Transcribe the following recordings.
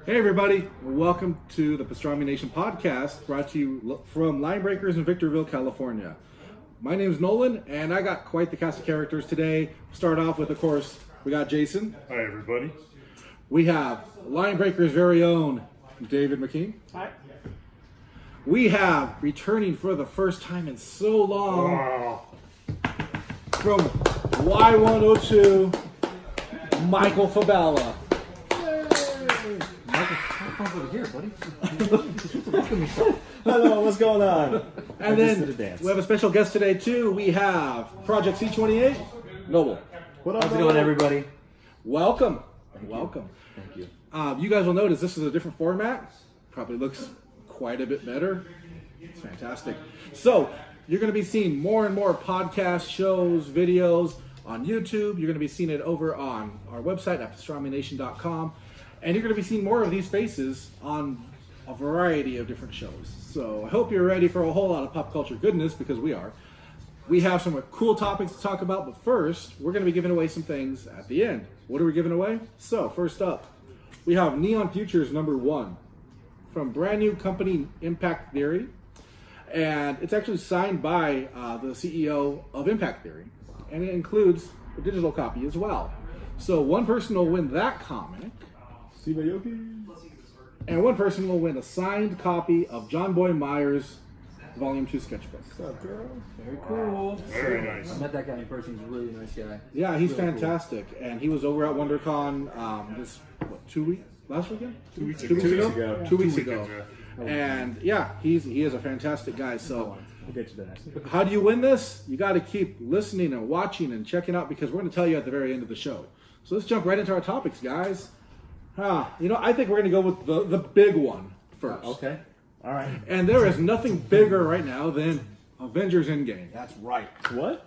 Hey everybody, welcome to the Pastrami Nation podcast, brought to you from Line Breakers in Victorville, California. My name is Nolan, and I got quite the cast of characters today. Start off with, of course, we got Jason. Hi everybody. We have Line Breakers' very own David McKean. Hi. We have, returning for the first time in so long, Wow. from Y102, Michael Fabella. Over here, buddy. You're supposed to welcome yourself. Hello, what's going on? And I then just did a dance. we have a special guest today too. We have Project C28, Noble. What up, How's it going, everybody? Welcome. Welcome. Thank you. You guys will notice this is a different format. Probably looks quite a bit better. It's fantastic. So, you're going to be seeing more and more podcast shows, videos on YouTube. You're going to be seeing it over on our website at pastramination.com. And you're going to be seeing more of these faces on a variety of different shows. So, I hope you're ready for a whole lot of pop culture goodness, because we are. We have some cool topics to talk about, but first, we're going to be giving away some things at the end. What are we giving away? So, first up, we have Neon Futures #1 from brand new company Impact Theory. And it's actually signed by the CEO of Impact Theory. And it includes a digital copy as well. So, one person will win that comic. And one person will win a signed copy of John Boy Myers' Volume 2 sketchbook. What's up, girl? Very cool. Very nice. I met that guy in person. He's a really nice guy. Yeah, he's Really cool. fantastic. And he was over at WonderCon last weekend? 2 weeks 2 ago. weeks ago? 2 weeks ago. weekends, And yeah, he is a fantastic guy. So I'll get you that. how do you win this? You got to keep listening and watching and checking out, because we're going to tell you at the very end of the show. So let's jump right into our topics, guys. I think we're going to go with the big one first. Okay. All right. And there is nothing bigger right now than Avengers Endgame. That's right. What?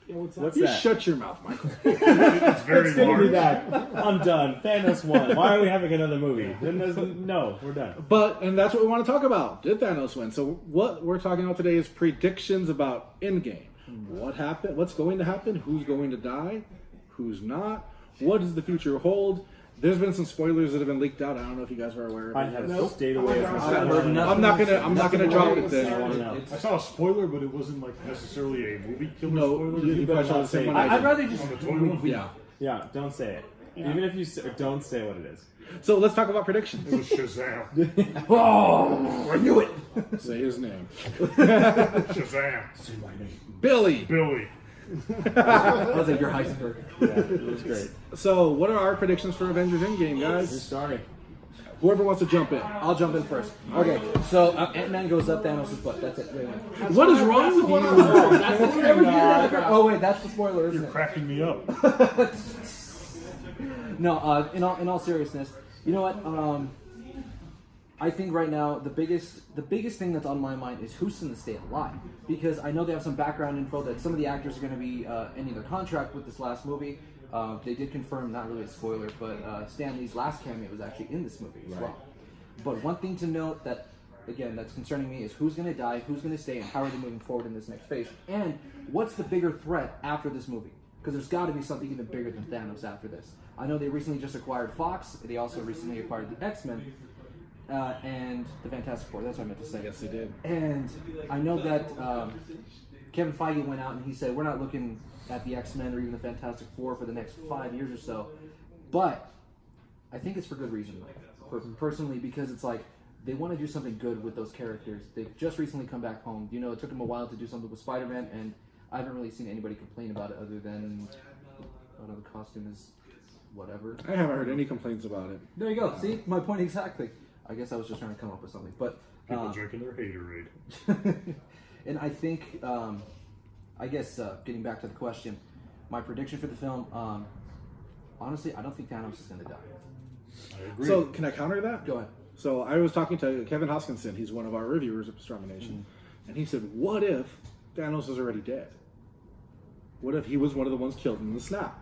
What's You that? shut your mouth, Michael. It's very It's gonna be large. that. I'm done. Thanos won. Why are we having another movie? No, we're done. And that's what we want to talk about. Did Thanos win? So what we're talking about today is predictions about Endgame. What happened? What's going to happen? Who's going to die? Who's not? What does the future hold? There's been some spoilers that have been leaked out. I don't know if you guys are aware of I it. have stayed away from I've heard that. nothing. I'm not gonna drop it then. I wanna know. I saw a spoiler, but it wasn't like necessarily a movie killer No, spoiler. you better probably saw the not same say one it. I I'd did. rather just. On the toy one? Yeah. Yeah, don't say it. Even if you don't say what it is. So let's talk about predictions. It was Shazam. Oh, I knew it. Say his name. Shazam. Billy. Billy. I was like, you're Heisenberg. Yeah, it was great. So what are our predictions for Avengers Endgame, You're guys? starting. Whoever wants to jump in. I'll jump in first. Okay, so Ant-Man goes up Thanos' butt. That's it. Wait. What is wrong with you? Oh, wait, that's the spoiler, isn't You're it? cracking me up. No, in all seriousness, you know what? I think right now the biggest thing that's on my mind is who's going to stay alive, because I know they have some background info that some of the actors are going to be ending their contract with this last movie. They did confirm, not really a spoiler, but Stan Lee's last cameo was actually in this movie as well. But one thing to note that's concerning me is who's going to die, who's going to stay, and how are they moving forward in this next phase, and what's the bigger threat after this movie? Because there's got to be something even bigger than Thanos after this. I know they recently just acquired Fox. They also recently acquired the X-Men and the Fantastic Four. That's what I meant to say. Yes, they did. And I know that Kevin Feige went out and he said, we're not looking at the X-Men or even the Fantastic Four for the next 5 years or so. But I think it's for good reason, personally, because it's like they want to do something good with those characters. They've just recently come back home. You know, it took them a while to do something with Spider-Man, and I haven't really seen anybody complain about it other than, the costume is whatever. I haven't heard any complaints about it. There you go. See, my point exactly. I guess I was just trying to come up with something. But People drinking their haterade. and I think, getting back to the question, my prediction for the film, honestly, I don't think Thanos is going to die. I agree. So can I counter that? Go ahead. So I was talking to Kevin Hoskinson. He's one of our reviewers of Pastrami Nation. And he said, what if Thanos is already dead? What if he was one of the ones killed in the snap?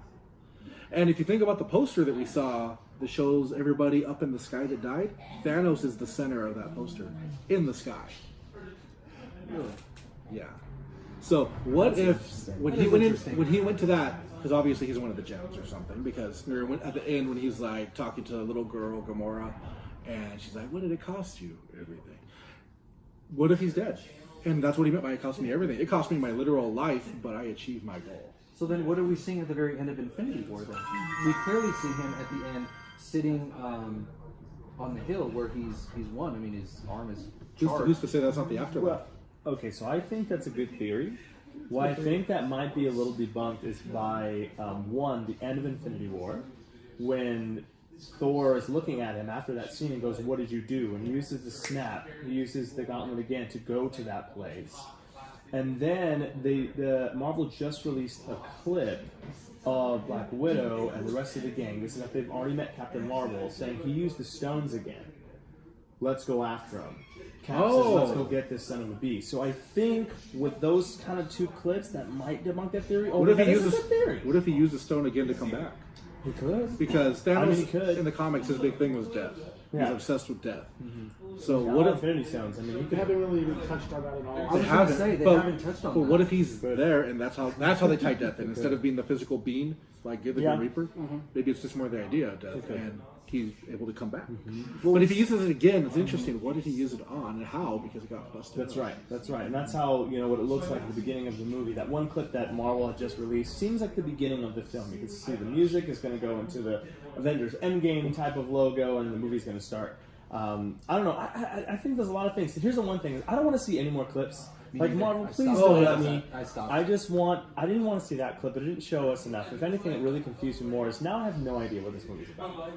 And if you think about the poster that we saw that shows everybody up in the sky that died, Thanos is the center of that poster in the sky. Really? Yeah. So what That's if interesting. when That he is went in, interesting. when he went to that, because obviously he's one of the gems or something, because remember at the end when he's like talking to the little girl Gamora, And she's like, what did it cost you? Everything. What if he's dead? And that's what he meant by it cost me everything. It cost me my literal life, but I achieved my goal. So then, what are we seeing at the very end of Infinity War? Then we clearly see him at the end sitting on the hill where he's won. I mean, his arm is charred. Who's to say that's not the afterlife? Well, okay, so I think that's a good theory. What I think that might be a little debunked is by one, the end of Infinity War, when Thor is looking at him after that scene and goes, "What did you do?" And he uses the snap. He uses the gauntlet again to go to that place. And then the Marvel just released a clip of Black Widow and the rest of the gang. This is that they've already met Captain Marvel, saying he used the stones again. Let's go after him. Cap says, let's go get this son of a beast. So I think with those kind of two clips, that might debunk that theory. What if he that is a uses? good theory. What if he used the stone again to come back? He could. Because Thanos I mean, he could. in the comics, his big thing was death. He's Yeah. obsessed with death. So Yeah, what if Infinity Stones? I mean, you They could haven't really even touched on that at all. I they was gonna haven't? say, they but, haven't touched on but that. what if he's there and that's how they tie death in instead of being the physical being like the Yeah. Grim Reaper? Maybe it's just more the idea of death, and he's able to come back. Mm-hmm. But if he uses it again, it's interesting. What did he use it on and how? Because it got busted. That's up. right. That's right. And that's how, what it looks like at the beginning of the movie. That one clip that Marvel had just released seems like the beginning of the film. You can see the music is going to go into the Avengers Endgame type of logo, and the movie's going to start. I don't know. I think there's a lot of things. Here's the one thing: is I don't want to see any more clips. Like neither. Marvel, I please stopped. don't Oh, let yeah. me. I stopped. I didn't want to see that clip, but it didn't show us enough. If anything, it really confused me more. Is now I have no idea what this movie's about.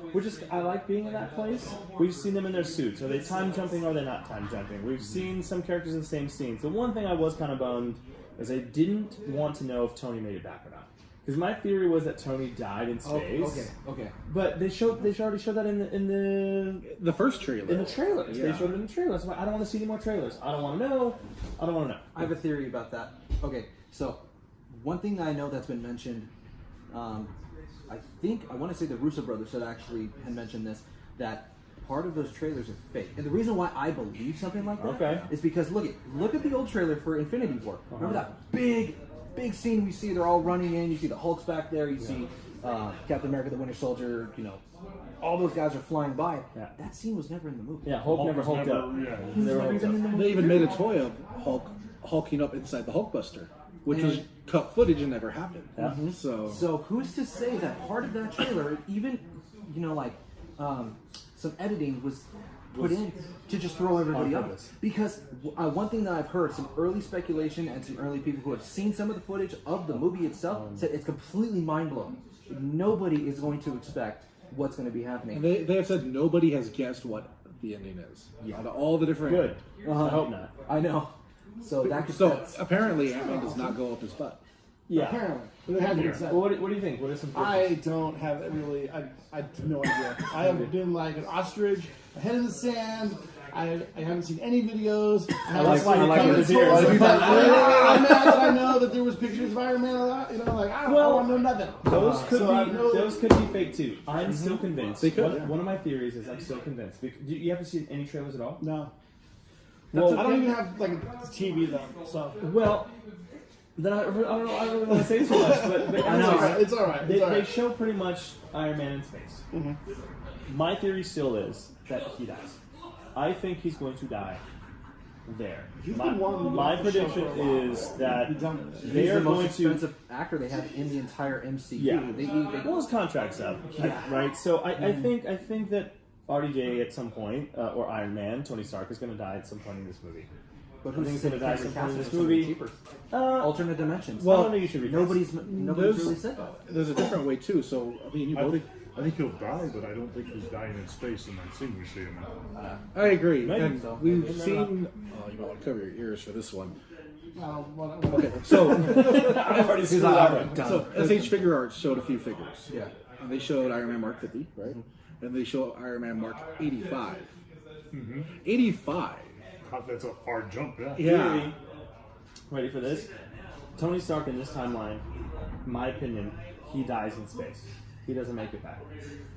I like being in that place. We've seen them in their suits. Are they time jumping or are they not time jumping? We've seen some characters in the same scenes. The one thing I was kind of bummed is I didn't want to know if Tony made it back or not. Because my theory was that Tony died in space. Okay. But they already showed that in The first trailer. the trailers. Yeah. They showed it in the trailers. I don't want to see any more trailers. I don't want to know. I don't want to know. I have a theory about that. Okay, so one thing that I know that's been mentioned, I want to say the Russo brothers had mentioned this, that part of those trailers are fake. And the reason why I believe something like that Okay. is because look at the old trailer for Infinity War. Remember that big scene we see? They're all running in. You see the Hulk's back there. You see Captain America, the Winter Soldier. All those guys are flying by. Yeah. That scene was never in the movie. Yeah, Hulk never was hulked up. Yeah. He was They were never hulked even in the movie. They even made a toy of Hulk hulking up inside the Hulkbuster, which was cut footage and never happened. Yeah. So who's to say that part of that trailer, even some editing was put in to just throw everybody On up? purpose. Because one thing that I've heard, some early speculation and some early people who have seen some of the footage of the movie itself said it's completely mind blowing. Nobody is going to expect what's going to be happening. And they have said nobody has guessed what the ending is. Out of all the different. Good. I hope not. I know. So that could. So that's- apparently Ant-Man does not go up his butt. Yeah. Apparently. But it hasn't been said. Well, what do you think? What are some I don't have really. I have no idea. I have been like an ostrich, a head in the sand. I haven't seen any videos. I like haven't it seen here. I'm mad that I know that there was pictures of Iron Man a lot. I don't know nothing. Those could So I be know- those could be fake too. I'm still convinced. They could. One of my theories is I'm still convinced. Do you haven't seen any trailers at all? No. Well, I don't even have like a TV though. So Well, then I don't know. I don't really want to say too much, but it's all right. It's all right. They, It's all they right. show pretty much Iron Man in space. My theory still is that he dies. I think he's going to die there. He's My, been wanting to my get off the show prediction for a while. is that He's done it. they He's are the most going to. expensive actor they have in the entire MCU. Yeah. They Well, his contract's up, right? So I think that RDJ at some point, or Iron Man, Tony Stark is going to die at some point in this movie. But I who's think to it's say gonna die they some can't point in cast this it for something movie. cheaper? Uh, Alternate dimensions. I don't think you should recast. Nobody's really said that. There's a different way too. So I mean, you both. I think he'll die, but I don't think he's dying in space in that scene we see him in. I agree. Maybe And so. we've Maybe seen. Oh, you might want to cover your ears for this one. Okay. So, I've already seen that one. so SH Figure Arts showed a few figures. Yeah. And they showed Iron Man Mark 50, right? And they show Iron Man Mark 85. 85. That's a far jump, yeah. Yeah. Theory. Ready for this? Tony Stark in this timeline, in my opinion, he dies in space. He doesn't make it back.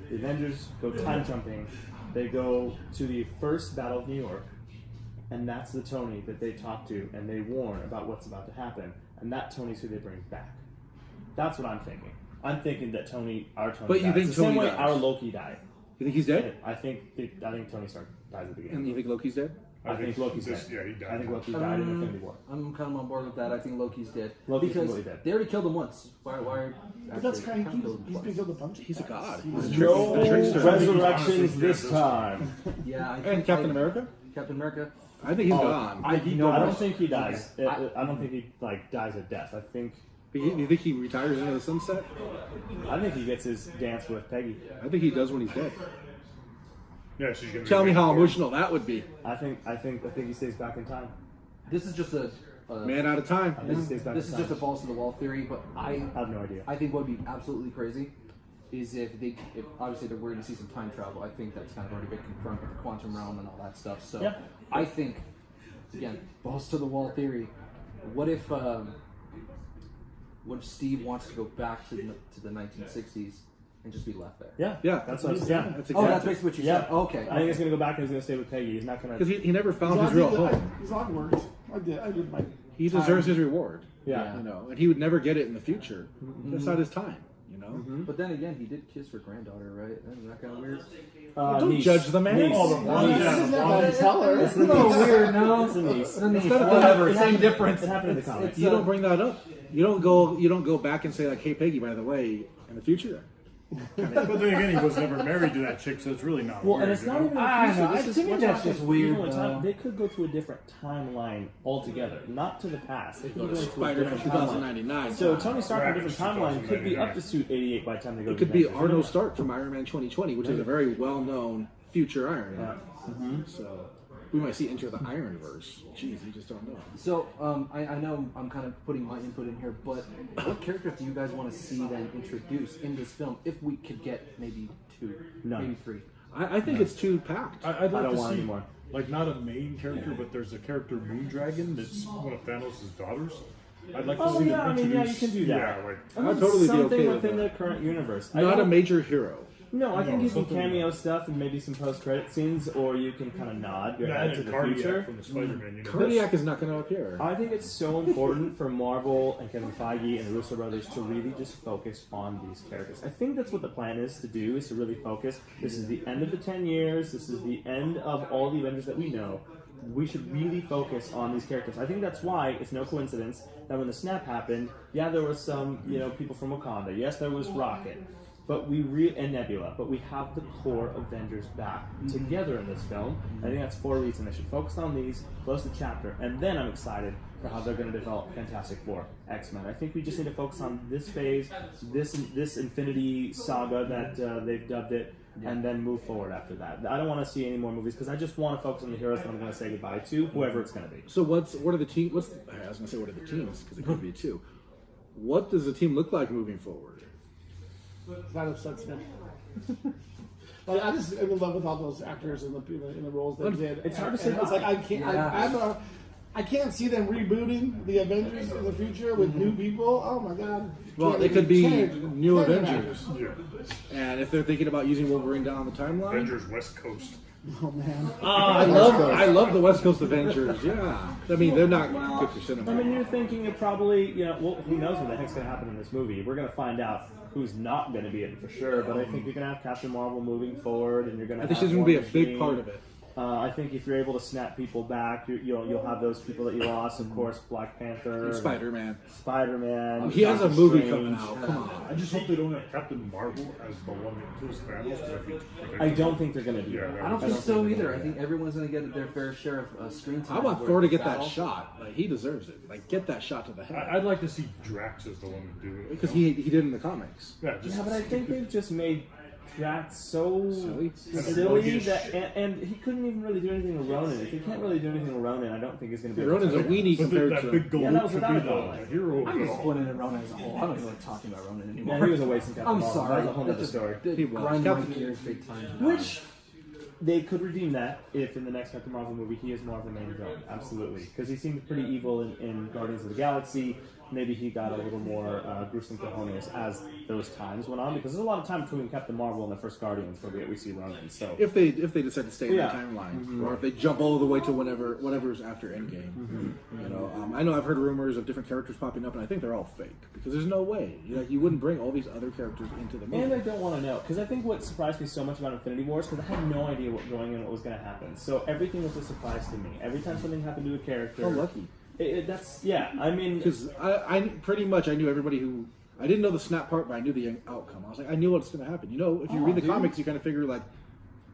The Avengers go time jumping. They go to the first Battle of New York, and that's the Tony that they talk to and they warn about what's about to happen. And that Tony's who they bring back. That's what I'm thinking. I'm thinking that our Tony But you dies. think the same Tony way dies? our Loki died. You think he's dead? I think Tony Stark dies at the And beginning. you think Loki's dead? I think Loki's dead. Yeah, he died. I think Loki died in Infinity War. I'm kind of on board with that. I think Loki's dead. Loki's because completely dead. they already killed him once. Why? But that's actually, kind of killed him he's been twice. killed a bunch. He's a god. He's He's No a trickster. resurrections this time. Yeah, I And think Captain America? Captain America. I think he's gone. I No, don't but- think he dies. Okay. I don't think he dies a death. I think You think he retires into the sunset? he gets his dance with Peggy. I think he does when he's dead. Yeah, she's gonna be Tell me waiting how for him. emotional that would be. I think he stays back in time. This is just a. Man out of time. I think he stays back This in is time. just a balls to the wall theory, but I have no idea. I think what would be absolutely crazy is if obviously we're going to see some time travel. I think that's kind of already been confirmed with the quantum realm and all that stuff. So Yeah. I think, again, balls to the wall theory. What if Steve wants to go back to the 1960s and just be left there? Yeah, Yeah, that's what. that's Yeah, that's Oh, that's exactly. basically what you yeah. said. Okay. I think he's gonna go back and he's gonna stay with Peggy. He's not gonna. Because he never found As his real long as home. As long as it worked. I did my. He time. deserves his reward. Yeah. You know, and he would never get it in the future. That's not his time. You know. But then again, he did kiss her granddaughter, right? Isn't that kind of weird? Don't niece. judge the man. Niece. Oh, the one- Niece. yeah, He's not gonna tell her. It's a little weird, no? It's a niece. It's a niece. It's not- Whatever, it same happened- difference. It happened in the It's- comics. You don't bring that up. You don't go back and say like, "Hey Peggy, by the way, in the future." But then again, he was never married to that chick, so it's really not Well, weird. and it's you not know? even. I the future. know, This to is me we're that's talking just weird, even with time. though. They could go to a different timeline altogether, not to the past. They could Go to into a Spider-Man different timeline. 2099. So Tony Stark in a Right, different timeline could be up to 2099. suit 88 by the time they go. It to could the be next Arno one. Stark from Iron Man 2020, which is a very well-known future Iron Man. Yeah. So we might see Enter the Ironverse. Jeez, you just don't know. So, I know I'm kind of putting my input in here, but what characters do you guys want to see then introduced in this film? If we could get maybe two, None. maybe three. I think it's too packed. I'd I like don't to want see, any more. like, not a main character, but there's a character, Moondragon, that's one of Thanos' daughters. I'd like to Oh, see yeah, them I mean, introduce. yeah, you can do that. Yeah, like, I'd totally be something okay with within that. the current universe. I Not a don't- major hero. No, I think No, you can something- cameo stuff and maybe some post-credit scenes, or you can kind of nod your that head to and the Cardiac future. from the Spider-Man universe. Cardiac is not going to appear. I think it's so important for Marvel and Kevin Feige and the Russo brothers to really just focus on these characters. I think that's what the plan is to do, is to really focus. This is the end of the 10 years. This is the end of all the Avengers that we know. We should really focus on these characters. I think that's why it's no coincidence that when the snap happened, yeah, there was some, people from Wakanda. Yes, there was Rocket. But and Nebula, but we have the core Avengers back together in this film. I think that's for a reason. They should focus on these, close the chapter, and then I'm excited for how they're going to develop Fantastic Four, X-Men. I think we just need to focus on this phase, this Infinity Saga that they've dubbed it, and then move forward after that. I don't want to see any more movies because I just want to focus on the heroes that I'm going to say goodbye to, whoever it's going to be. So what are the teams? I was going to say what are the teams because it could be two. What does the team look like moving forward? That upsets me. Like, I'm in love with all those actors in the roles they did. It's hard to And say. It's like I can't. Yeah. I can't see them rebooting the Avengers in the future with new people. Oh my god! Well, Can't they even could be can't- new can't Avengers, Yeah. and if they're thinking about using Wolverine down the timeline, Avengers West Coast. Oh man! I love the West Coast Avengers. Yeah, I mean they're not good for cinema. I mean, you're thinking of probably, well, who knows what the heck's going to happen in this movie. We're going to find out who's not going to be in it for sure, but I think you're going to have Captain Marvel moving forward, and you're going to I think have she's going to be a War big Machine. part of it. I think if you're able to snap people back, you'll have those people that you lost. Of course, Black Panther, And Spider-Man. Spider-Man. He has a Doctor movie Strange. coming out. Come on. I just hope they don't have Captain Marvel as the one that kills Thanos. 'Cause that'd be I don't think they're going to do Yeah, that. I don't I think don't so they're either. gonna I do think everyone's going to get their fair share of screen time. I want where Thor to it's get that battle. shot. Like he deserves it. Like get that shot to the head I'd like to see Drax as the one to do it. because he did in the comics. Yeah, just Yeah, but I think they've just made Drax so Silly. silly that, and he couldn't even really do anything with Ronan. If he can't really do anything with Ronan, I don't think he's going to be. able Ronan's to a weenie but compared that to big him. goal Yeah, that was could without be a goal. the hero. I'm of it all. disappointed in Ronan as a whole. I don't even like talking about Ronan anymore. Yeah, he was a waste in Captain I'm Marvel. sorry. That was a whole That other just story. did He was. grind my Captain- gears big time. Which they could redeem that if in the next Captain Marvel movie he is more of the main villain. Absolutely, because he seemed pretty evil in Guardians of the Galaxy. maybe he got a little more gruesome cojones as those times went on, because there's a lot of time between Captain Marvel and the first Guardians where we see Ronan. So If they decide to stay in Yeah. the timeline, or if they jump all the way to whatever's after Endgame, you know, I know I've heard rumors of different characters popping up, and I think they're all fake because there's no way you wouldn't bring all these other characters into the movie. And I don't want to know, because I think what surprised me so much about Infinity Wars, because I had no idea what what was going to happen. So everything was a surprise to me. Every time something happened to a character, Oh, lucky. That's I mean, Because I pretty much I knew everybody who I didn't know the snap part, but I knew the outcome. I was like, I knew what's going to happen. You know, if you read the comics, you kind of figure like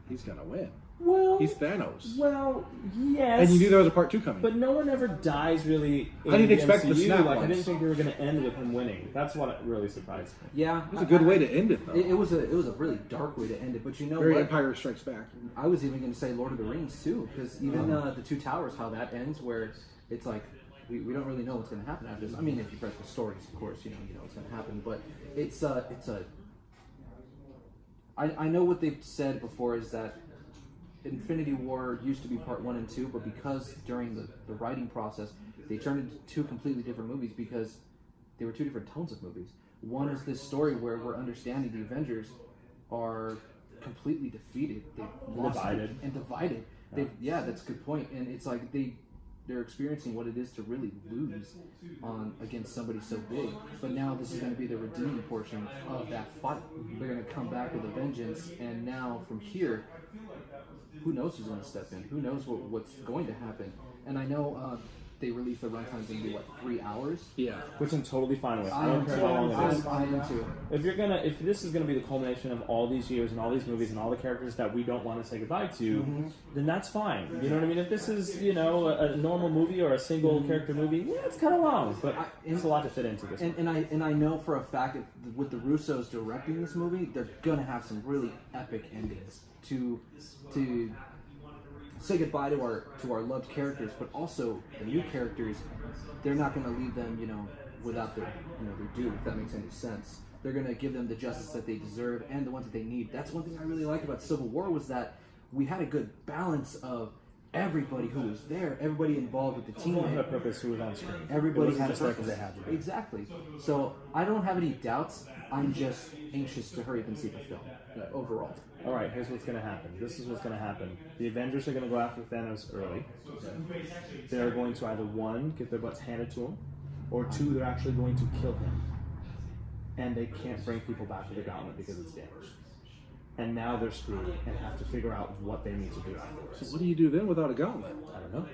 he's going to win. well, He's Thanos, well, yes, and you knew there was a part 2 coming. but no one ever dies really. In I didn't the expect the MCU. snap Like I ones. didn't think they were going to end with him winning. That's what really surprised me. Yeah, It was a good way to end it, though. It was a really dark way to end it, but you know Very what? Empire Strikes Back. I was even going to say Lord of the Rings too, because even the Two Towers, how that ends, where it's like we don't really know what's going to happen after this. I mean, if you've read the stories, of course, you know what's going to happen. But it's a. I know what they've said before is that Infinity War used to be part 1 and 2, but because during the writing process they turned into 2 completely different movies because they were 2 different tones of movies. One is this story where we're understanding the Avengers are completely defeated, they've lost Divided. and divided. Yeah, that's a good point. And it's like they're experiencing what it is to really lose against somebody so big. But now this is going to be the redeeming portion of that fight. They're going to come back with a vengeance, and now from here, who knows who's going to step in? Who knows what's going to happen? And I know they released the runtime's going to be 3 hours. Yeah. Which I'm totally fine with. I I don't am care how long it is. I am too. If this is gonna be the culmination of all these years and all these movies and all the characters that we don't want to say goodbye to, then that's fine. You know what I mean? If this is a normal movie or a single character movie, yeah, it's kind of long, but it's a lot to fit into this. And I know for a fact that with the Russos directing this movie, they're gonna have some really epic endings to say goodbye to our loved characters, but also the new characters. They're not gonna leave them, without their their due, if that makes any sense. They're gonna give them the justice that they deserve and the ones that they need. That's one thing I really liked about Civil War was that we had a good balance of everybody who was there, everybody involved with the team. Everyone had a purpose who was on screen. Everybody had a just there purpose. because they had to be. Exactly. So I don't have any doubts. I'm just anxious to hurry up and see the film overall. All right, here's what's going to happen. This is what's going to happen. The Avengers are going to go after Thanos early. They're going to either 1, get their butts handed to them, or 2, they're actually going to kill him. And they can't bring people back to the gauntlet because it's damaged. And now they're screwed and have to figure out what they need to do afterwards. What do you do then without a gauntlet? I don't know.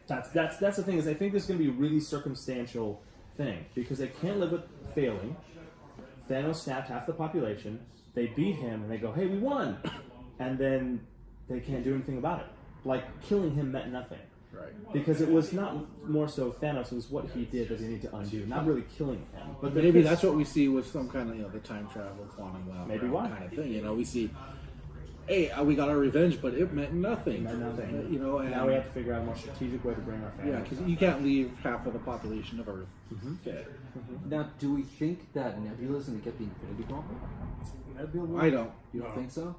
That's the thing, is I think this is going to be a really circumstantial thing because they can't live with failing. Thanos snapped half the population. They beat him and they go, "Hey, we won," and then they can't do anything about it. Like killing him meant nothing. Right. Because it was not more so Thanos, it was what he did that they need to undo, not really killing him. But maybe that's what we see with some kind of the time travel, quantum realm Maybe why. kind of thing. We see, hey, we got our revenge, but it meant nothing. Meant nothing. And Now we have to figure out a more strategic way to bring our family. yeah, because you can't leave half of the population of Earth dead. Now, do we think that Nebula's going to get the Infinity Gauntlet? I don't. You don't think so?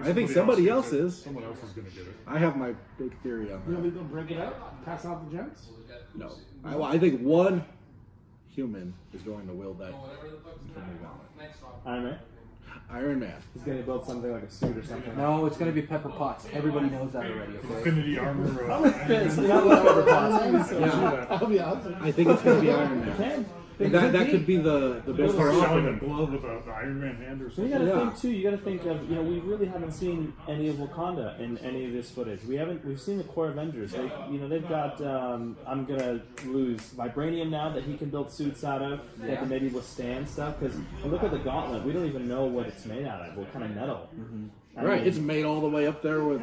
I think somebody else gets it. is. Someone else is going to get it. I have my big theory on You know, that. they'll break it up, pass out the gems. No, I think one human is going to wield that Infinity Gauntlet. Iron Man? Iron Man. He's going to build something like a suit or something. No, it's going to be Pepper Potts. Everybody knows that already, okay? Infinity armor. That'll be awesome. I think it's going to be Iron Man. Okay. And that could be the best Start part. selling a glove with the Iron Man hand or So you something. got to Yeah. think too. You got to think of we really haven't seen any of Wakanda in any of this footage. We've seen the core Avengers. They've got I'm gonna lose Vibranium now that he can build suits out of that can maybe withstand stuff. Because look at the Gauntlet. We don't even know what it's made out of. What kind of metal? I Right, mean, it's made all the way up there with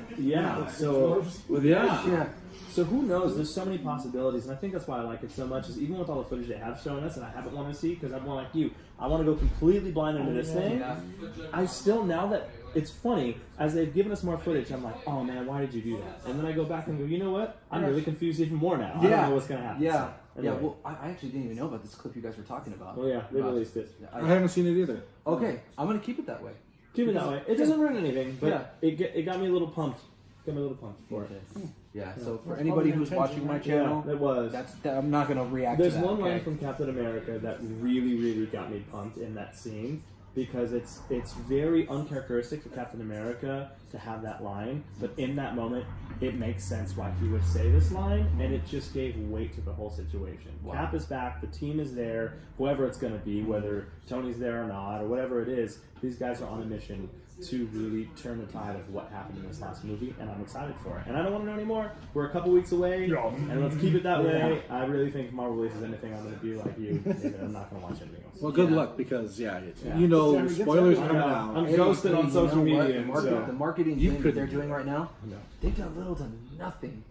so Yeah. So who knows? There's so many possibilities, and I think that's why I like it so much. Is even with all the footage they have shown us, and I haven't wanted to see because I'm more like you. I want to go completely blind into this thing. Yeah. I still, now that it's funny, as they've given us more footage, I'm like, oh man, why did you do that? And then I go back and go, you know what? I'm really confused even more now. I don't know what's gonna happen. Yeah. So, Yeah. anyway. Well, I actually didn't even know about this clip you guys were talking about. Oh yeah, they About- released it. I haven't seen it either. Okay, I'm going to keep it that way. Keep it that way. It doesn't ruin anything, but Yeah. it got me a little pumped. Got me a little pumped for it. Yeah. So for anybody who's watching my channel, it was. I'm not gonna react. There's to that, one line okay? from Captain America that really got me pumped in that scene because it's very uncharacteristic for Captain America to have that line, but in that moment, it makes sense why he would say this line, and it just gave weight to the whole situation. Wow. Cap is back, the team is there, whoever it's going to be, whether Tony's there or not, or whatever it is, these guys are on a mission to really turn the tide of what happened in this last movie, and I'm excited for it. And I don't want to know anymore. We're a couple weeks away, Yeah. and let's keep it that way. I really think if Marvel releases anything, I'm going to be like you. Maybe I'm not going to watch anything else. Well, good luck because you know spoilers are coming out. I'm ghosted on you social know what? media. The marketing You thing that couldn't they're do doing it. right now, No. they've done little to nothing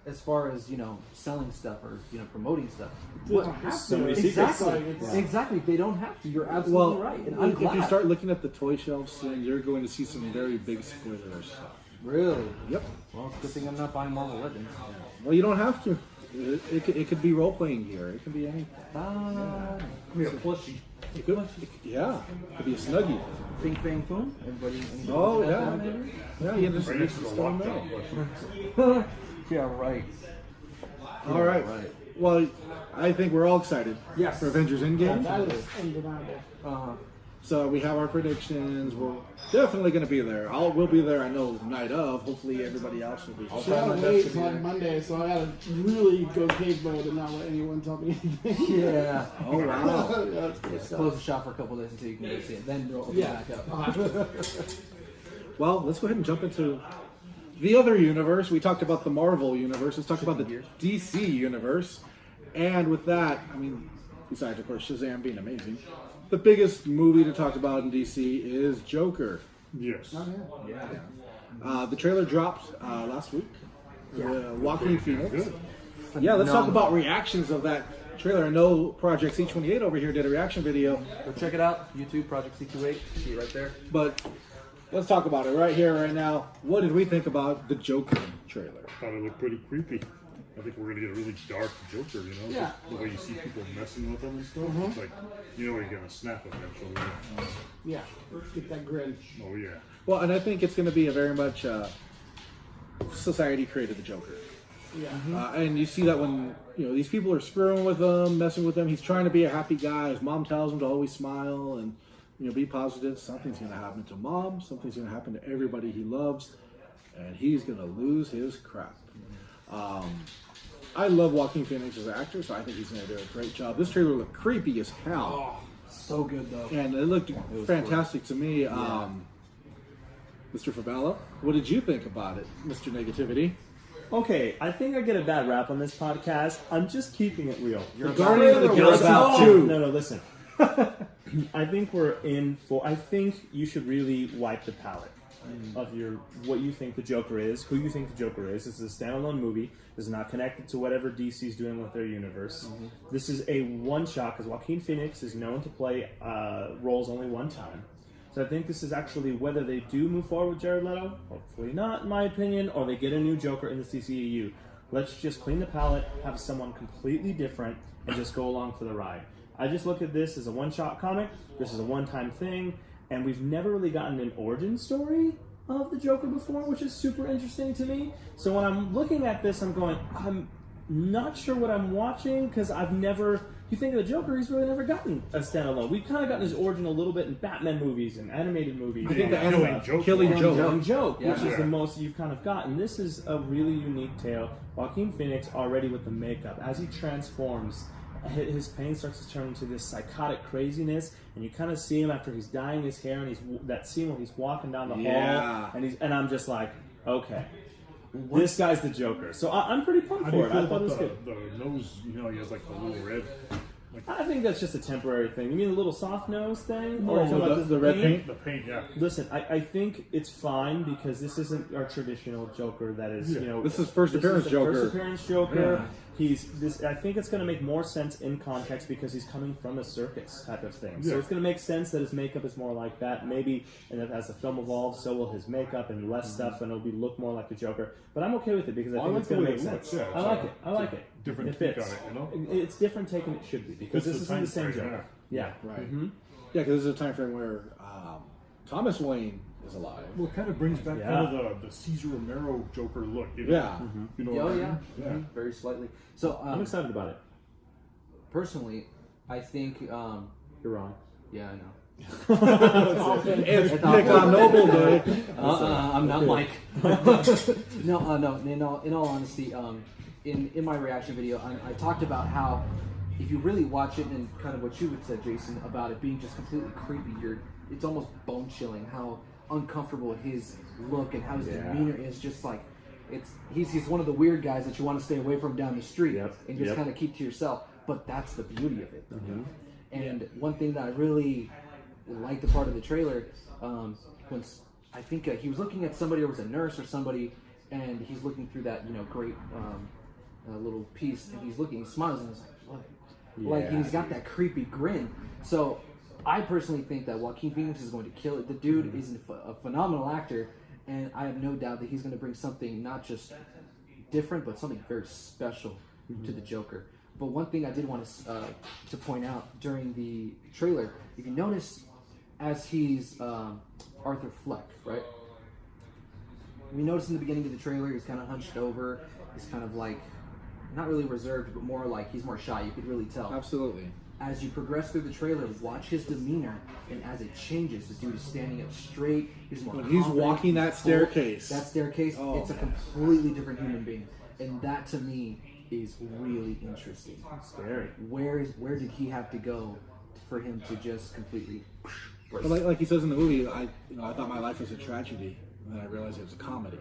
as far as selling stuff or promoting stuff. They don't have so to. many Exactly, It's- exactly. They don't have to. You're absolutely right. And I'm if glad. you start looking at the toy shelves soon, you're going to see some very big spoilers. Really? Yep. Well, it's a good thing I'm not buying Marvel Legends. Well, you don't have to. It could be role playing gear. It could be anything. Be a plushie. It could, yeah. It could be a snuggie. Fing Fang Foom. Anybody Oh have yeah. that, maybe? Yeah. You just Right next to the don't know. lockdown. Yeah, right. All right. Right. Well, I think we're all excited Yes. for Avengers Endgame. That is undeniable. Uh-huh. So we have our predictions. We're definitely going to be there. We'll be there. I know night of. Hopefully everybody else will be. So I gotta wait until like Monday, so I gotta really go cave mode and not let anyone tell me anything. Yeah. Oh wow. Yeah, that's good stuff. Close the shop for a couple days until you can go see it. Then we'll open Yeah. back up. I'll have to. Well, let's go ahead and jump into the other universe. We talked about the Marvel universe. Let's talk about the DC universe. And with that, I mean, besides of course Shazam being amazing, the biggest movie to talk about in DC is Joker. Yes. The trailer dropped last week. Joaquin Phoenix. Good. Yeah, let's talk about reactions of that trailer. I know Project C28 over here did a reaction video, Go check it out. YouTube Project C28. See it right there. but let's talk about it right here, right now. What did we think about the Joker trailer? Thought it looked pretty creepy. I think we're gonna get a really dark Joker, you know? Yeah. The way you see people messing with him and stuff. It's like, you know, you're gonna snap eventually. Yeah, get that grin. Oh yeah. Well, and I think it's going to be a very much society created the Joker. Yeah. And you see that when these people are screwing with him, messing with him. He's trying to be a happy guy. His mom tells him to always smile and be positive. Something's going to happen to mom. Something's going to happen to everybody he loves, and he's going to lose his crap. I love Joaquin Phoenix as an actor, so I think he's going to do a great job. This trailer looked creepy as hell, So good though. and it looked fantastic to me. Mr. Fabella, what did you think about it, Mr. Negativity? Okay, I think I get a bad rap on this podcast. I'm just keeping it real. The Guardians of the You're Galaxy about 2. No, listen. I think we're in for. I think you should really wipe the palette of what you think the Joker is, who you think the Joker is. This is a standalone movie. This is not connected to whatever DC's doing with their universe. This is a one-shot because Joaquin Phoenix is known to play roles only one time. So I think this is actually whether they do move forward with Jared Leto, hopefully not in my opinion, or they get a new Joker in the CCEU. Let's just clean the palette, have someone completely different, and just go along for the ride. I just look at this as a one-shot comic. This is a one-time thing, and we've never really gotten an origin story of the Joker before, which is super interesting to me. So when I'm looking at this, I'm going, I'm not sure what I'm watching because I've never. You think of the Joker, he's really never gotten a standalone. We've kind of gotten his origin a little bit in Batman movies and animated movies. I think the Killing anime Joke. Killing Joke. Young Joke, which Yeah. is the most you've kind of gotten. This is a really unique tale. Joaquin Phoenix already with the makeup. As he transforms, his pain starts to turn into this psychotic craziness, and you kind of see him after he's dyeing his hair, and he's that scene where he's walking down the Yeah. hall, and I'm just like, okay, this guy's the Joker. So I'm pretty pumped How do you for it. feel I thought it was about good. the nose? You know, he has like the little red. I think that's just a temporary thing. You mean the little soft nose thing? Oh, Or talking about the red paint? The paint, yeah. Listen, I think it's fine because this isn't our traditional Joker. That is, Yeah. This is first appearance the Joker. First appearance Joker. Yeah. He's this. I think it's going to make more sense in context because he's coming from a circus type of thing. So Yeah. it's going to make sense that his makeup is more like that. Maybe, and as the film evolves, so will his makeup and less stuff, and it'll be look more like the Joker. But I'm okay with it because I Well, I think like it's the going to way make it looks, sense. yeah. I It's like like- it. I like it. different It take fits. on it, you know? It's different take and it should be because Fits this the isn't the time same frame, Joker. Yeah. Right. Yeah, because this is a time frame where Thomas Wayne is alive. Well, it kind of brings back Yeah. kind of the Cesar Romero Joker look. You know? Yeah. You know Oh what I yeah, mean? Yeah. very slightly. So I'm excited about it. personally, I think You're wrong. yeah, I know. It's Nick on Noble Day. I'm not Mike. No. In all honesty, in my reaction video, I talked about how if you really watch it and kind of what you would say, Jason, about it being just completely creepy, it's almost bone chilling how uncomfortable his look and how his demeanor is. Just like he's one of the weird guys that you want to stay away from down the street and just kind of keep to yourself. But that's the beauty of it. And one thing that I really liked the part of the trailer, when I think he was looking at somebody, or was a nurse or somebody, and he's looking through that great little piece, and he smiles, and he's like, what? Like, and he's got that creepy grin. So I personally think that Joaquin Phoenix is going to kill it. The dude is a phenomenal actor, and I have no doubt that he's going to bring something not just different, but something very special to the Joker. But one thing I did want to point out during the trailer, if you notice, as he's Arthur Fleck, right? We notice in the beginning of the trailer, he's kind of hunched over. He's kind of like, not really reserved, but more like he's more shy. You could really tell. Absolutely. As you progress through the trailer, watch his demeanor, and as it changes, the dude is standing up straight. He's more When he's confident, walking that full. staircase. That staircase, Oh, it's a man. completely different human being, and that to me is really interesting. Scary. Where did he have to go for him to just completely? But like he says in the movie, I thought my life was a tragedy, and then I realized it was a comedy.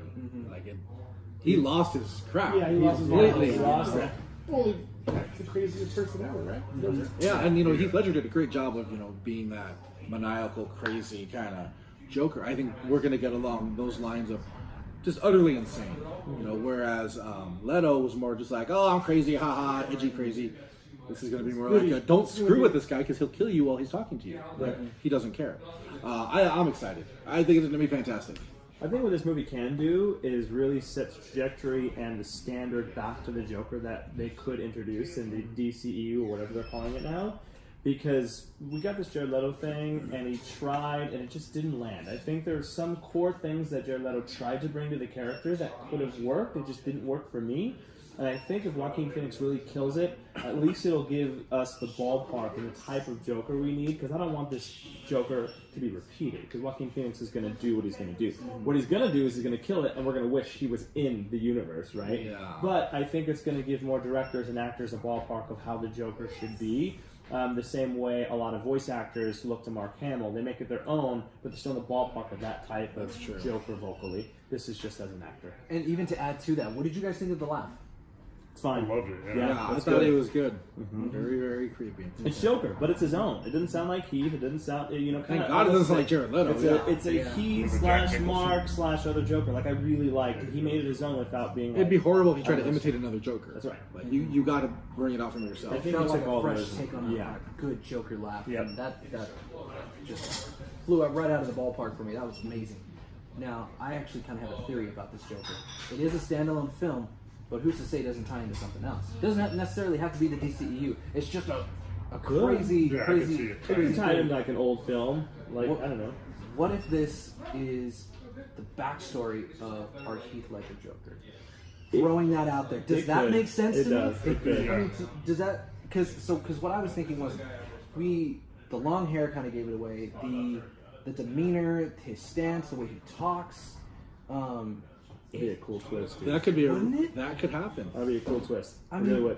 He lost his crap. Yeah, he lost his mind. completely. He lost it. Holy, that's the craziest person ever, right? Yeah, and Heath Ledger did a great job of being that maniacal, crazy kind of Joker. I think we're gonna get along those lines of just utterly insane. Whereas Leto was more just like, oh, I'm crazy, haha, edgy crazy. This is gonna be more like, don't screw with this guy because he'll kill you while he's talking to you. Right. He doesn't care. I'm excited. I think it's gonna be fantastic. I think what this movie can do is really set the trajectory and the standard back to the Joker that they could introduce in the DCEU or whatever they're calling it now. Because we got this Jared Leto thing, and he tried, and it just didn't land. I think there's some core things that Jared Leto tried to bring to the character that could have worked. It just didn't work for me. And I think if Joaquin Phoenix really kills it, at least it'll give us the ballpark and the type of Joker we need, because I don't want this Joker to be repeated, because Joaquin Phoenix is going to do what he's going to do. What he's going to do is he's going to kill it, and we're going to wish he was in the universe, right? Yeah. But I think it's going to give more directors and actors a ballpark of how the Joker should be. The same way a lot of voice actors look to Mark Hamill. They make it their own, but they're still in the ballpark of that type of Joker vocally. This is just as an actor. And even to add to that, what did you guys think of the laugh? It's fine. I loved it. Yeah. Yeah, I that's thought good. it was good. Very, very creepy. It's Joker, but it's his own. It doesn't sound like Heath. It doesn't sound, Thank God it doesn't sound like Jared Leto. It's a Heath With Jack / Nicholson. Mark / other Joker. Like, I really liked it. He made it his own without being It'd be like, horrible if you tried to almost- imitate another Joker. That's right. Like you got to bring it out from I yourself. think It he felt like took a all fresh those. take on Yeah. a good Joker laugh. Yep. And that just flew up right out of the ballpark for me. That was amazing. Now, I actually kind of have a theory about this Joker. It is a standalone film, but who's to say it doesn't tie into something else? It doesn't necessarily have to be the DCEU. It's just a crazy, Yeah, I can see crazy, it. It crazy can tie in thing. like an old film. Like, What- I don't know. What if this is the backstory of our Heath Ledger Joker? Throwing that out there, does It that could. make sense It to does. me? It could. I mean, does that? Because what I was thinking was, the long hair kind of gave it away. The demeanor, his stance, the way he talks. It'd be a cool twist, dude. That could be Wouldn't it? that could happen. That'd be a cool twist. I I mean, really would.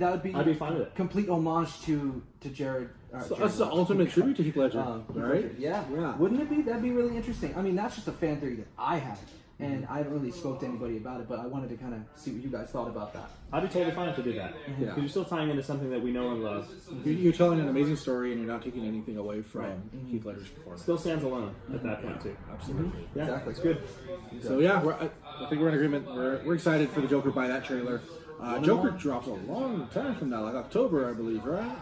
that would be. I'd be fine with it. Complete homage to Jared. So that's the ultimate tribute to Heath Ledger, Heath right? Ledger. Yeah. Yeah. Wouldn't it be? That'd be really interesting. I mean, that's just a fan theory that I had, and I haven't really spoke to anybody about it, but I wanted to kind of see what you guys thought about that. I'd be totally fine if they did that. Yeah. Because you're still tying into something that we know and love. You're telling an amazing story, and you're not taking anything away from Heath Ledger's performance. Still stands alone at that point, too. Absolutely. Yeah, Exactly. it's good. So yeah, I think we're in agreement. We're excited for the Joker by that trailer. Joker drops a long time from now, like October, I believe, right?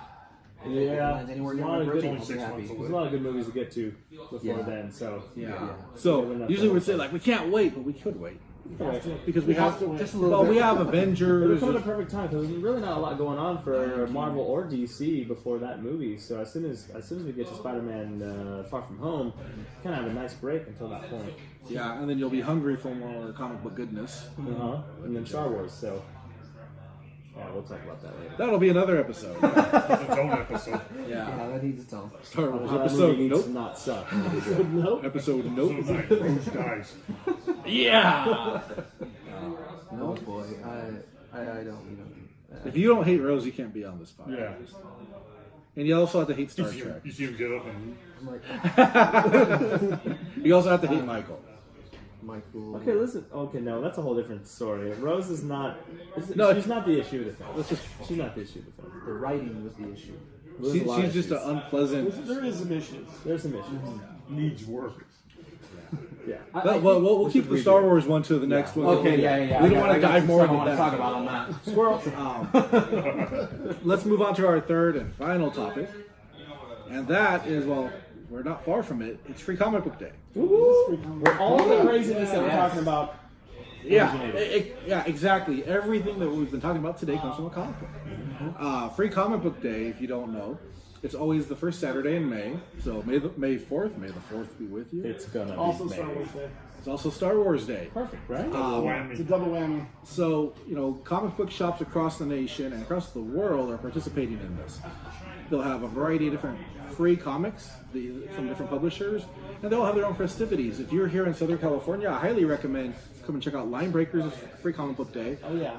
Yeah, Lands anywhere there's a near lot my of birthday, good I'll be 6 happy. months There's a lot of good movies to get to before Yeah. then, so Yeah. Yeah. So Yeah, usually we'd say like we can't wait, but we could wait. because we have to wait. Just a little well, bit. we have It would Avengers. come at a perfect time because there's really not a lot going on for Marvel or DC before that movie. So as soon as we get to Spider-Man Far From Home, kind of have a nice break until that point. Yeah, and then you'll be hungry for more comic book goodness. And then Star Wars. So yeah, we'll talk about that later. That'll be another episode. It's its own episode. Yeah, Yeah, that needs its own. Star Wars How that episode. movie needs to Nope. not suck. Nope. Episode. So Nope. like, Rouge dies. Yeah. No boy, I don't. If you don't hate Rose, you can't be on this podcast. Yeah. And you also have to hate Star You Trek. see him get up and I'm like, You also have to hate Michael. Michael. Okay, listen. Okay, no, that's a whole different story. Rose is not. No, she's not the issue with the film. Let's just. She's not the issue with the film. The writing was the issue. There's a lot She's of just an issues. unpleasant. There is some issues. There's some issues. needs work. Yeah. Well, we'll keep the Star Wars one to the next one. Okay, yeah. We don't want to dive more I into want to that. talk about on that. Squirrel. Let's move on to our third and final topic, and that is, well, we're not far from it. It's Free Comic Book Day. Where all the craziness that we're Yes. talking about. Yeah, originated. yeah, exactly. Everything that we've been talking about today comes from a comic book. Free Comic Book Day, if you don't know, it's always the first Saturday in May. So May 4th, may the 4th be with you. It's gonna Also be Star made. Wars Day. It's also Star Wars Day. Perfect, right? It's a Whammy. double whammy. So, comic book shops across the nation and across the world are participating in this. They'll have a variety of different free comics from different publishers, and they'll have their own festivities. If you're here in Southern California, I highly recommend come and check out Line Breakers Free Comic Book Day. Oh yeah.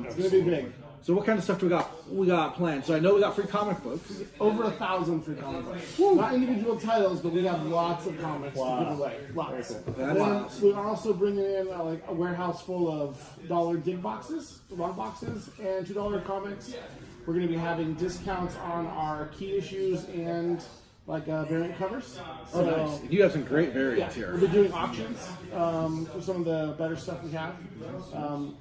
It's It's gonna be big. So what kind of stuff do we got planned? So I know we got free comic books. Over 1,000 free comic books. Not individual titles, but we have lots of comics to give away. Lots. That's And awesome. we're also bringing in like a warehouse full of dollar dig boxes, log boxes, and $2 comics. We're going to be having discounts on our key issues and like variant covers. Oh, nice. You have some great Yeah, variants we'll here. be doing auctions for some of the better stuff we have.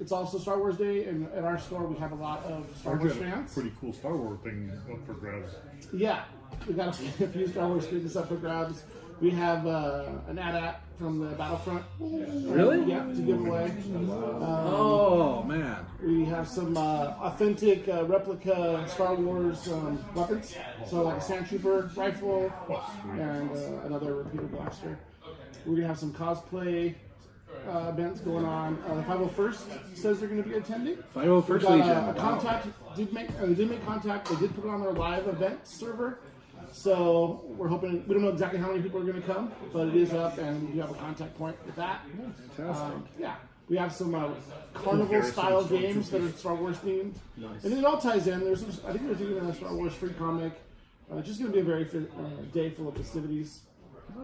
It's also Star Wars Day, and at our store we have a lot of Star Wars Got a fans. pretty cool Star Wars thing up for grabs. Yeah, we got a few Star Wars things up for grabs. We have an AT-AT from the Battlefront. Really? Yeah, to give away. Oh, man. We have some authentic replica Star Wars weapons. So like a Sand Trooper rifle and another repeater blaster. We're gonna have some cosplay events going on. The 501st says they're going to be attending. 501st We got Legion. a Wow. contact. They did make contact. They did put it on their live event server. So we're hoping. We don't know exactly how many people are going to come, but it is up, and we have a contact point with that. Fantastic. Yeah, we have some carnival-style games that are Star Wars themed, and it all ties in. There's, I think there's even a Star Wars free comic. Just going to be a very day full of festivities.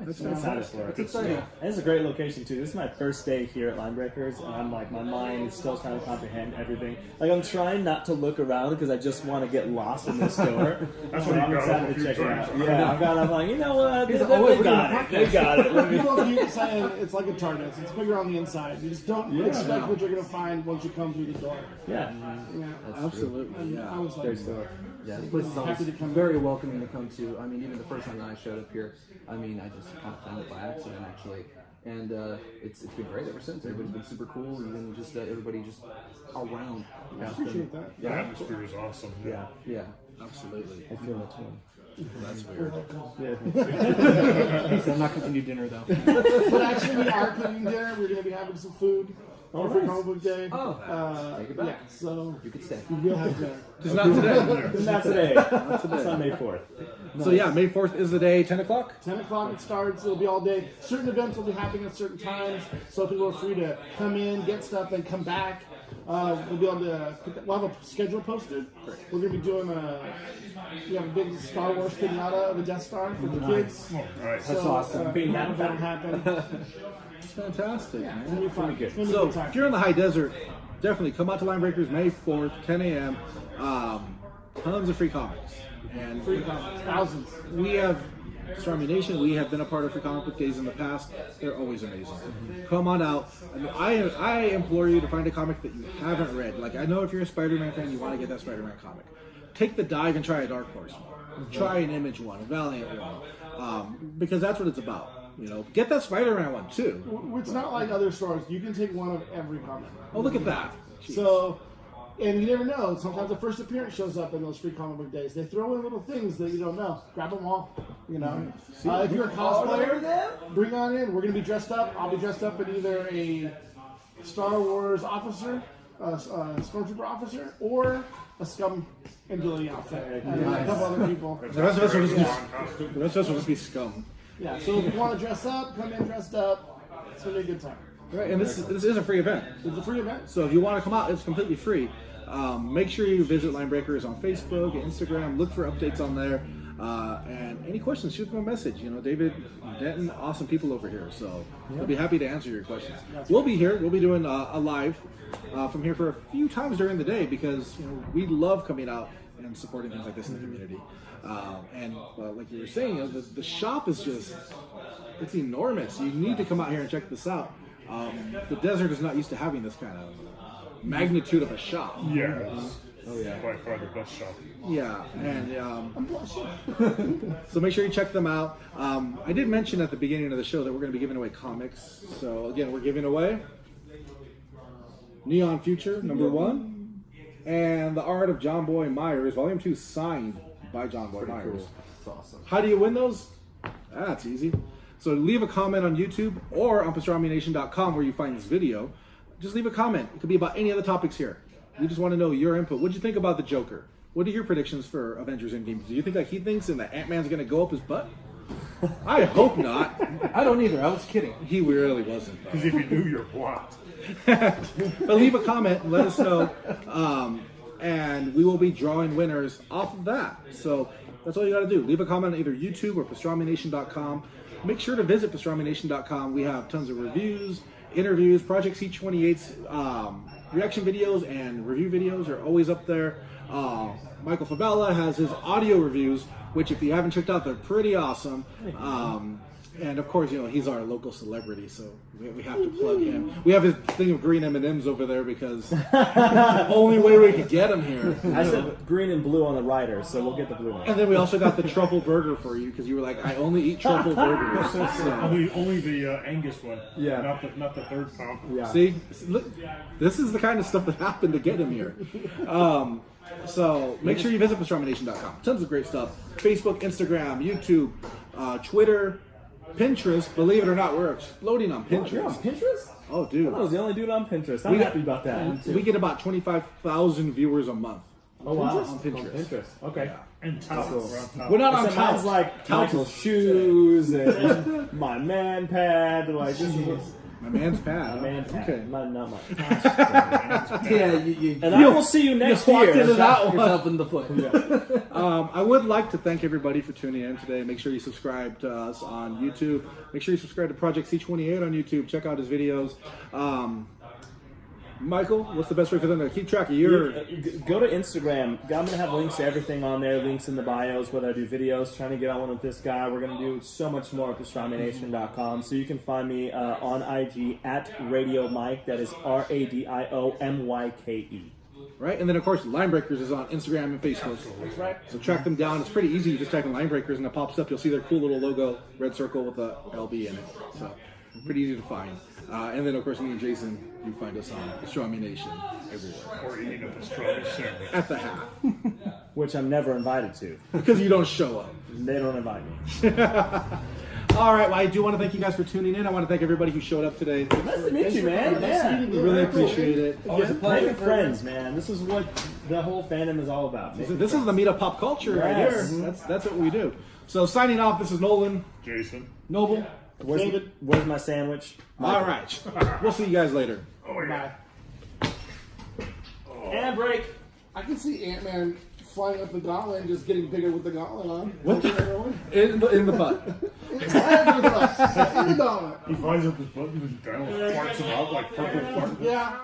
That's Excited fantastic. for it. It's exciting. And it's a great location too. This is my first day here at Line Breakers, and I'm like, my mind is still trying to comprehend everything. Like, I'm trying not to look around because I just want to get lost in this store. That's So what I'm you got excited up a to few check it out. times. Yeah, I'm like, you know what? They always looking got at it. They got it. Let me- People keep saying it's like a Target. It's bigger on the inside. You just don't expect what you're going to find once you come through the door. Yeah. Yeah. Absolutely, And yeah. I was like, Great store. Yeah, this place is always Happy to come. very welcoming to come to. I mean, even the first time that I showed up here, I mean, I just kind of found it by accident, actually. And it's been great ever since. Everybody's been super cool, even just everybody just around. I appreciate that. The atmosphere is awesome. Yeah. Yeah. Absolutely. I feel it too. That's weird. Yeah. He said, I'm not cooking you dinner, though. But actually, we are cooking dinner. We're going to be having some food for Free Comic Book Day. Oh, take it back. Yeah, so You could stay. we'll have dinner. Just not today. It's not today. today. Sunday 4th. So yeah, May 4th is the day, 10 o'clock. 10 o'clock it starts. It'll be all day. Certain events will be happening at certain times, so people are free to come in, get stuff, and come back. We'll be able to. We'll have a schedule posted. We're going to be doing we have a big Star Wars pinata of a Death Star for the kids. Oh, nice. So, awesome. That'll happen. It's fantastic, Yeah, it's man. going to be fun. It's going to be a So good time. if you're in the high desert, definitely come out to Line Breakers May 4th, 10 a.m. Tons of free comics. And Free comics, thousands. we have Stormy Nation. We have been a part of Free Comic Book Days in the past. They're always amazing. Come on out. And I implore you to find a comic that you haven't read. Like, I know if you're a Spider-Man fan, you want to get that Spider-Man comic. Take the dive and try a Dark Horse one. Try an Image one, a Valiant one. Because that's what it's about. Get that Spider-Man one too. It's not like other stores. You can take one of every comic. Oh, look at that. Jeez. So, and you never know. Sometimes the first appearance shows up in those free comic book days. They throw in little things that you don't know. Grab them all. If you're a cosplayer, bring on in. We're going to be dressed up. I'll be dressed up in either a Star Wars officer, a stormtrooper officer, or a Scum and Billy outfit, and a couple other people. The rest of us will just be scum. Yeah. So if you want to dress up, come in dressed up. It's going to be a good time. Right, and this is a free event. It's a free event. So if you want to come out, it's completely free. Make sure you visit Linebreakers on Facebook, Instagram. Look for updates on there. And any questions, shoot them a message. David, Denton, awesome people over here. So we'll be happy to answer your questions. We'll be here. We'll be doing a live from here for a few times during the day because we love coming out and supporting things like this in the community. And like you were saying, the shop is it's enormous. You need to come out here and check this out. The desert is not used to having this kind of magnitude of a shop. Yeah. By far the best shop. Yeah, and so make sure you check them out. I did mention at the beginning of the show that we're going to be giving away comics. So again, we're giving away Neon Future #1 and The Art of John Boy Myers, Volume 2, signed by John Boy Myers. Cool. That's awesome. How do you win those? That's easy. So leave a comment on YouTube or on pastramination.com where you find this video. Just leave a comment. It could be about any other topics here. We just want to know your input. What do you think about the Joker? What are your predictions for Avengers Endgame? Do you think like he thinks and that Ant-Man's going to go up his butt? I hope not. I don't either. I was kidding. He really wasn't. Because if you do, you're blocked. But leave a comment and let us know. And we will be drawing winners off of that. So that's all you got to do. Leave a comment on either YouTube or pastramination.com. Make sure to visit pastramination.com. We have tons of reviews, interviews, Project C28's reaction videos and review videos are always up there. Michael Fabella has his audio reviews, which if you haven't checked out, they're pretty awesome. And of course, he's our local celebrity, so we have to plug him. We have his thing of green M&Ms over there because the only way we could get him here. I said green and blue on the rider, so we'll get the blue one. And then we also got the truffle burger for you because you were like, I only eat truffle burgers. So. Only the Angus one. Yeah. Not the third pound. Yeah. See, look, this is the kind of stuff that happened to get him here. So make sure you visit pastramination.com. Tons of great stuff. Facebook, Instagram, YouTube, Twitter, Pinterest. Believe it or not, we're exploding on Pinterest. You're on Pinterest? Oh, dude. I was the only dude on Pinterest. I'm happy about that. We get about 25,000 viewers a month. Oh, wow. On Pinterest. Okay. And towels. Around town. We're not on Except mine's towels. like Michael's shoes and my man pad. Like, this is My man's pad. my man pad. Okay. Not mine. Yeah, you And I will see you next walked year. into that shot one. yourself in the foot. I would like to thank everybody for tuning in today. Make sure you subscribe to us on YouTube. Make sure you subscribe to Project C28 on YouTube. Check out his videos. Michael, what's the best way for them to keep track of your... Go to Instagram. I'm going to have links to everything on there, links in the bios, whether I do videos, trying to get on one with this guy. We're going to do so much more at pastramination.com. So you can find me on IG at Radio Mike. That is RADIOMYKE. Right? And then, of course, Linebreakers is on Instagram and Facebook. That's right. So track them down. It's pretty easy. You just type in Linebreakers and it pops up. You'll see their cool little logo, red circle with a LB in it. So pretty easy to find. And then, of course, me and Jason, you find us on Pastrami Nation everywhere. Or eating a pastrami sandwich. At the half. Which I'm never invited to. Because you don't show up. They don't invite me. All right. Well, I do want to thank you guys for tuning in. I want to thank everybody who showed up today. Nice to meet you, man. Yeah. We really appreciate it. Making friends, man. This is what the whole fandom is all about. This is the meet up pop culture right here. Yes. That's what we do. So signing off, this is Nolan. Jason. Noble. Where's my sandwich? All right. We'll see you guys later. Oh, yeah. Bye. And break. I can see Ant-Man flying up the gauntlet and just getting bigger with the gauntlet on. What? Poking everyone. In the butt. In the gauntlet. He flies up his butt and then farts him out like purple fart. Yeah.